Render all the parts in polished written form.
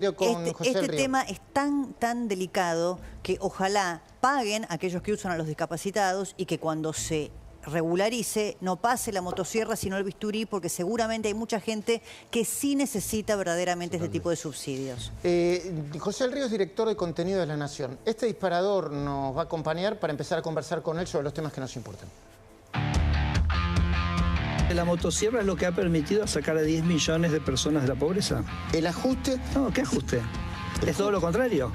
Este tema es tan delicado que ojalá paguen aquellos que usan a los discapacitados y que cuando se regularice no pase la motosierra sino el bisturí, porque seguramente hay mucha gente que sí necesita verdaderamente este tipo de subsidios. José del Río es director de contenido de La Nación. Este disparador nos va a acompañar para empezar a conversar con él sobre los temas que nos importan. La motosierra es lo que ha permitido sacar a 10 millones de personas de la pobreza. ¿El ajuste? No, ¿qué ajuste? Es todo lo contrario.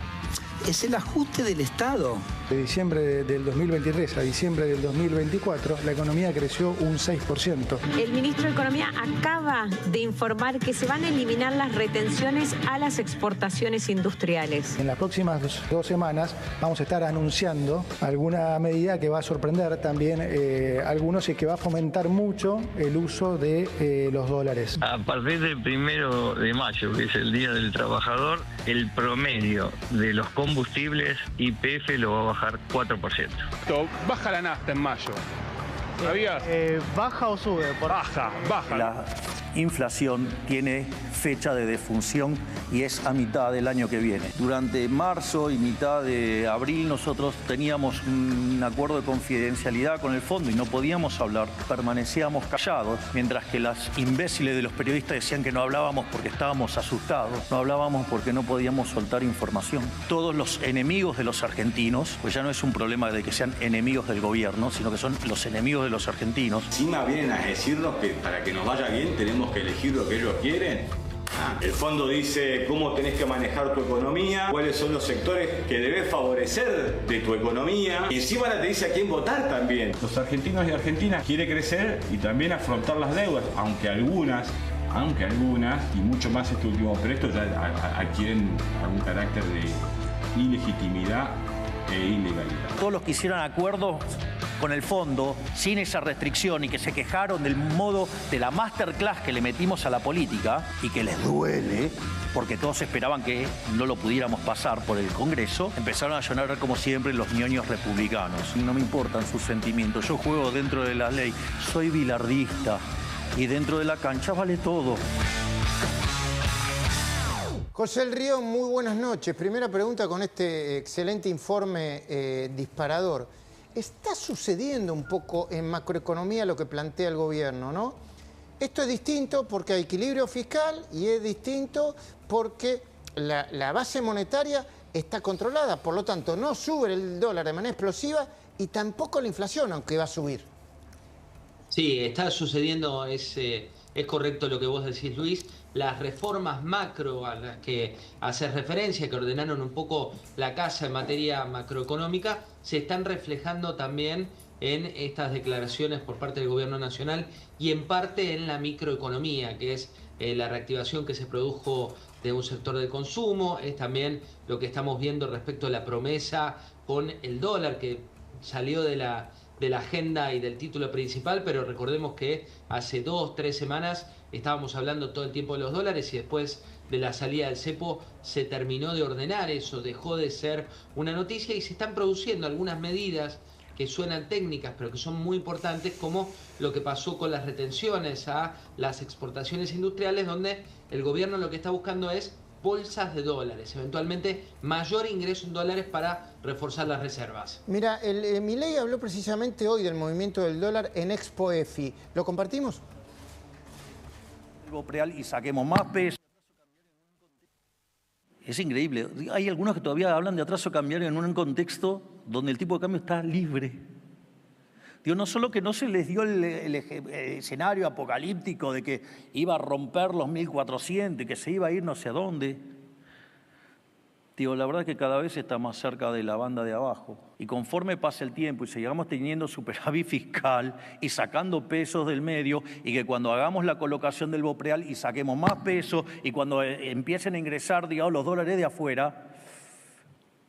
Es el ajuste del Estado. De diciembre del 2023 a diciembre del 2024, la economía creció un 6%. El ministro de Economía acaba de informar que se van a eliminar las retenciones a las exportaciones industriales. En las próximas dos semanas vamos a estar anunciando alguna medida que va a sorprender también algunos y que va a fomentar mucho el uso de los dólares. A partir del 1 de mayo, que es el Día del Trabajador, el promedio de los combustibles YPF lo va a bajar 4%. Baja la nafta en mayo. ¿Sabías? ¿Baja o sube? Baja. La inflación tiene fecha de defunción y es a mitad del año que viene. Durante marzo y mitad de abril nosotros teníamos un acuerdo de confidencialidad con el fondo y no podíamos hablar, permanecíamos callados, mientras que las imbéciles de los periodistas decían que no hablábamos porque estábamos asustados, no hablábamos porque no podíamos soltar información. Todos los enemigos de los argentinos, pues ya no es un problema de que sean enemigos del gobierno, sino que son los enemigos de los argentinos. Encima vienen a decirnos que para que nos vaya bien tenemos que elegir lo que ellos quieren. El fondo dice cómo tenés que manejar tu economía, cuáles son los sectores que debes favorecer de tu economía. Y encima te dice a quién votar también. Los argentinos y argentinas quieren crecer y también afrontar las deudas, aunque algunas, y mucho más este último, pero esto ya adquieren algún carácter de ilegitimidad e ilegalidad. Todos los que hicieron acuerdos con el fondo, sin esa restricción y que se quejaron del modo de la masterclass que le metimos a la política y que les duele, porque todos esperaban que no lo pudiéramos pasar por el Congreso, empezaron a llorar como siempre los ñoños republicanos. No me importan sus sentimientos, yo juego dentro de la ley, soy bilardista y dentro de la cancha vale todo. José del Río, muy buenas noches. Primera pregunta con este excelente informe disparador. Está sucediendo un poco en macroeconomía lo que plantea el gobierno, ¿no? Esto es distinto porque hay equilibrio fiscal y es distinto porque la base monetaria está controlada. Por lo tanto, no sube el dólar de manera explosiva y tampoco la inflación, aunque va a subir. Sí, está sucediendo, es correcto lo que vos decís, Luis. Las reformas macro a las que haces referencia, que ordenaron un poco la casa en materia macroeconómica, se están reflejando también en estas declaraciones por parte del gobierno nacional y en parte en la microeconomía, que es la reactivación que se produjo de un sector de consumo, es también lo que estamos viendo respecto a la promesa con el dólar, que salió de la agenda y del título principal, pero recordemos que hace 2 o 3 semanas estábamos hablando todo el tiempo de los dólares y después de la salida del cepo se terminó de ordenar eso, dejó de ser una noticia y se están produciendo algunas medidas que suenan técnicas pero que son muy importantes, como lo que pasó con las retenciones a las exportaciones industriales, donde el gobierno lo que está buscando es bolsas de dólares, eventualmente mayor ingreso en dólares para reforzar las reservas. Mira, Milei habló precisamente hoy del movimiento del dólar en Expo EFI. ¿Lo compartimos? El Bopreal y saquemos más peso. Es increíble. Hay algunos que todavía hablan de atraso cambiario en un contexto donde el tipo de cambio está libre. Digo, no solo que no se les dio el escenario apocalíptico de que iba a romper los 1400 y que se iba a ir no sé a dónde. Digo, la verdad es que cada vez está más cerca de la banda de abajo. Y conforme pasa el tiempo y sigamos teniendo superávit fiscal y sacando pesos del medio, y que cuando hagamos la colocación del Bopreal y saquemos más pesos, y cuando empiecen a ingresar, digamos, los dólares de afuera,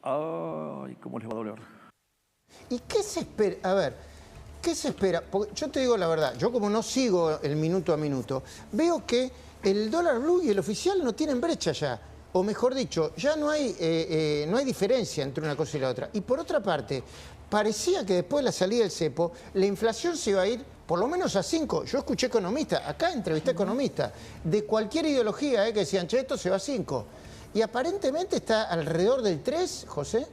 ¡ay, cómo les va a doler! ¿Y qué se espera? A ver, ¿qué se espera? Porque yo te digo la verdad, yo como no sigo el minuto a minuto, veo que el dólar blue y el oficial no tienen brecha ya. O mejor dicho, ya no hay diferencia entre una cosa y la otra. Y por otra parte, parecía que después de la salida del cepo, la inflación se iba a ir por lo menos a 5. Yo escuché economistas, acá entrevisté economistas, de cualquier ideología, que decían, che, esto se va a 5. y aparentemente está alrededor del 3, José.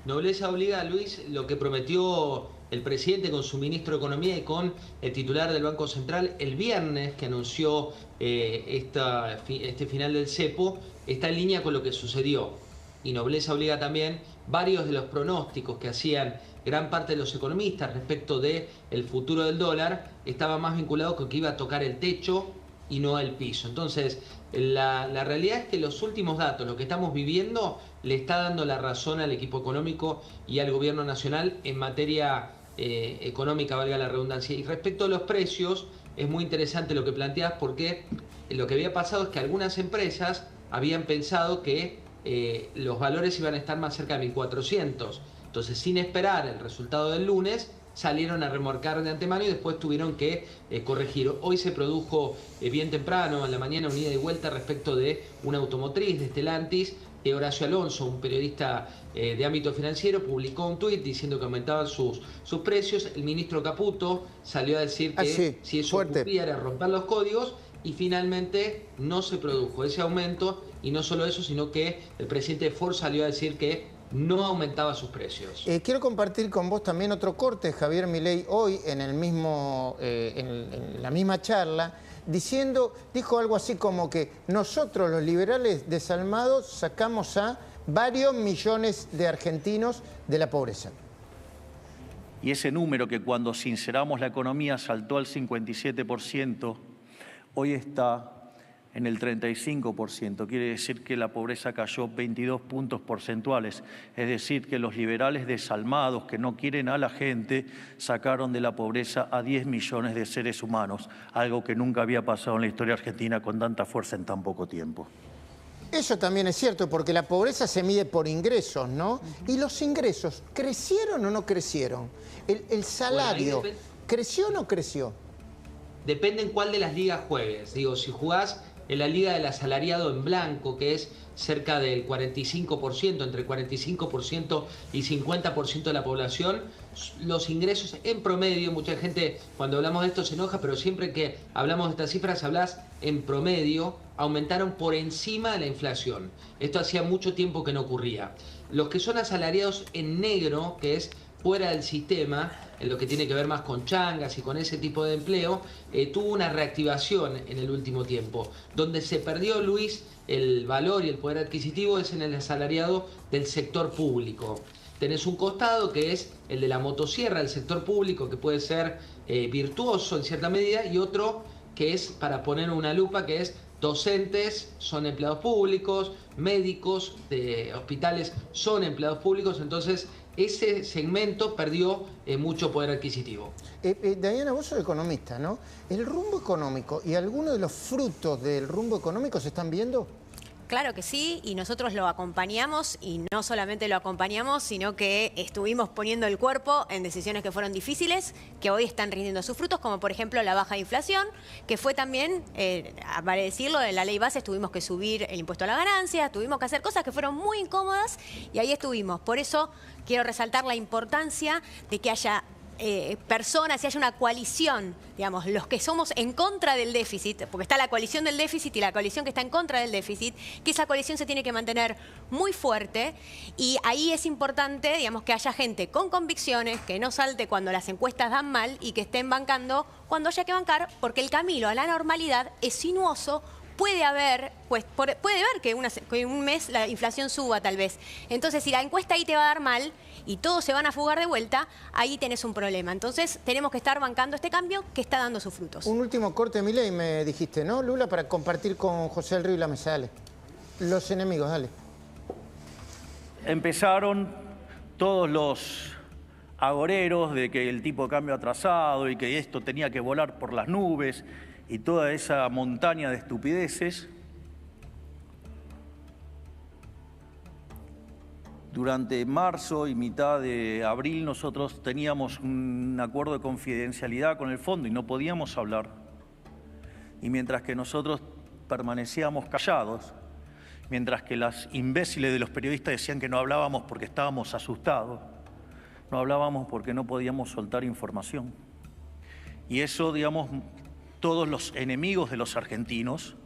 Nobleza obliga, Luis, lo que prometió el presidente con su ministro de Economía y con el titular del Banco Central el viernes, que anunció este final del cepo, está en línea con lo que sucedió. Y nobleza obliga también varios de los pronósticos que hacían gran parte de los economistas respecto del futuro del dólar, estaba más vinculado con que iba a tocar el techo y no el piso. Entonces, la realidad es que los últimos datos, lo que estamos viviendo, le está dando la razón al equipo económico y al gobierno nacional en materia económica, valga la redundancia. Y respecto a los precios, es muy interesante lo que planteas, porque lo que había pasado es que algunas empresas habían pensado que los valores iban a estar más cerca de 1400. Entonces, sin esperar el resultado del lunes, salieron a remorcar de antemano y después tuvieron que corregir. Hoy se produjo bien temprano, en la mañana, una ida y vuelta respecto de una automotriz de Stellantis. Horacio Alonso, un periodista de ámbito financiero, publicó un tuit diciendo que aumentaban sus precios. El ministro Caputo salió a decir que si eso ocurría era romper los códigos, y finalmente no se produjo ese aumento. Y no solo eso, sino que el presidente de Ford salió a decir que no aumentaba sus precios. Quiero compartir con vos también otro corte de Javier Milei hoy en la misma charla, dijo algo así como que nosotros los liberales desalmados sacamos a varios millones de argentinos de la pobreza. Y ese número que cuando sinceramos la economía saltó al 57%, hoy está en el 35%. Quiere decir que la pobreza cayó 22 puntos porcentuales. Es decir, que los liberales desalmados que no quieren a la gente sacaron de la pobreza a 10 millones de seres humanos, algo que nunca había pasado en la historia argentina con tanta fuerza en tan poco tiempo. Eso también es cierto, porque la pobreza se mide por ingresos, ¿no? ¿Y los ingresos crecieron o no crecieron? ¿El salario creció o no creció? Depende en cuál de las ligas juegues. Digo, si jugás en la liga del asalariado en blanco, que es cerca del 45%, entre 45% y 50% de la población, los ingresos en promedio, mucha gente cuando hablamos de esto se enoja, pero siempre que hablamos de estas cifras hablas en promedio, aumentaron por encima de la inflación. Esto hacía mucho tiempo que no ocurría. Los que son asalariados en negro, que es fuera del sistema, en lo que tiene que ver más con changas y con ese tipo de empleo, tuvo una reactivación en el último tiempo. Donde se perdió, Luis, el valor y el poder adquisitivo es en el asalariado del sector público. Tenés un costado que es el de la motosierra del sector público, que puede ser virtuoso en cierta medida, y otro que es, para poner una lupa, que es docentes son empleados públicos, médicos de hospitales son empleados públicos. Entonces, ese segmento perdió mucho poder adquisitivo. Diana, vos sos economista, ¿no? ¿El rumbo económico y algunos de los frutos del rumbo económico se están viendo? Claro que sí, y nosotros lo acompañamos, y no solamente lo acompañamos, sino que estuvimos poniendo el cuerpo en decisiones que fueron difíciles, que hoy están rindiendo sus frutos, como por ejemplo la baja de inflación, que fue también, vale decirlo, de la ley base tuvimos que subir el impuesto a la ganancia, tuvimos que hacer cosas que fueron muy incómodas, y ahí estuvimos. Por eso quiero resaltar la importancia de que haya personas y haya una coalición, digamos, los que somos en contra del déficit, porque está la coalición del déficit y la coalición que está en contra del déficit, que esa coalición se tiene que mantener muy fuerte, y ahí es importante, digamos, que haya gente con convicciones, que no salte cuando las encuestas dan mal y que estén bancando cuando haya que bancar, porque el camino a la normalidad es sinuoso. Puede haber que un mes la inflación suba tal vez. Entonces, si la encuesta ahí te va a dar mal y todos se van a fugar de vuelta, ahí tenés un problema. Entonces, tenemos que estar bancando este cambio que está dando sus frutos. Un último corte, Milei, me dijiste, ¿no, Lula? Para compartir con José del Río y la mesa. Dale. Los enemigos, dale. Empezaron todos los agoreros de que el tipo de cambio atrasado y que esto tenía que volar por las nubes y toda esa montaña de estupideces. Durante marzo y mitad de abril nosotros teníamos un acuerdo de confidencialidad con el fondo y no podíamos hablar. Y mientras que nosotros permanecíamos callados, mientras que las imbéciles de los periodistas decían que no hablábamos porque estábamos asustados, no hablábamos porque no podíamos soltar información. Y eso, digamos, todos los enemigos de los argentinos,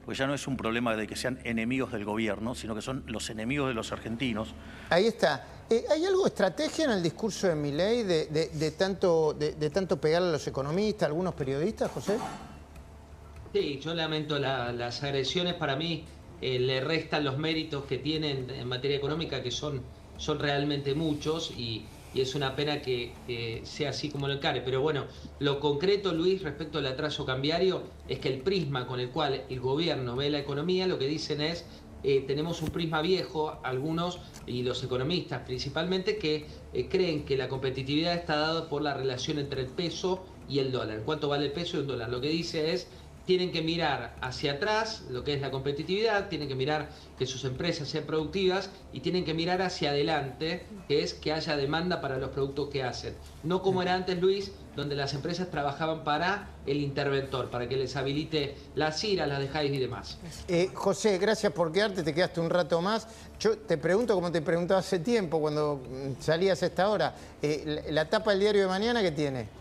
pues ya no es un problema de que sean enemigos del gobierno, sino que son los enemigos de los argentinos. Ahí está. ¿Hay algo de estrategia en el discurso de Milei de tanto pegarle a los economistas, a algunos periodistas, José? Sí, yo lamento las agresiones. Para mí le restan los méritos que tienen en materia económica, que son realmente muchos, y es una pena que sea así como lo encare. Pero bueno, lo concreto, Luis, respecto al atraso cambiario, es que el prisma con el cual el gobierno ve la economía, lo que dicen es, tenemos un prisma viejo, algunos, y los economistas principalmente, que creen que la competitividad está dada por la relación entre el peso y el dólar. ¿Cuánto vale el peso y el dólar? Lo que dice es, tienen que mirar hacia atrás lo que es la competitividad, tienen que mirar que sus empresas sean productivas y tienen que mirar hacia adelante, que es que haya demanda para los productos que hacen. No como era antes, Luis, donde las empresas trabajaban para el interventor, para que les habilite las IRA, las dejáis y demás. José, gracias por quedarte, te quedaste un rato más. Yo te pregunto, como te preguntaba hace tiempo, cuando salías a esta hora, la tapa del diario de mañana, ¿qué tiene?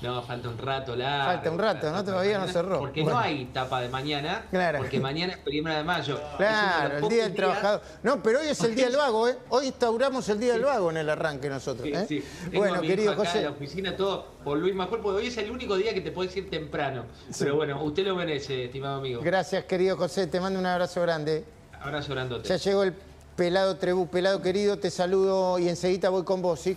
No, falta un rato largo. Falta un rato, ¿no? Todavía no cerró. Porque no hay tapa de mañana, claro. Porque mañana es 1 de mayo. Claro, el Día del Trabajador. No, pero hoy es el Día del Vago, ¿eh? Hoy instauramos el Día del Vago en el arranque nosotros, ¿eh? Sí. Bueno, querido José. En la oficina todo por Luis Majul, porque hoy es el único día que te podés ir temprano. Sí. Pero bueno, usted lo merece, estimado amigo. Gracias, querido José. Te mando un abrazo grande. Abrazo grandote. Ya llegó el Pelado Trebú. Pelado querido, te saludo y enseguida voy con vos, ¿sí?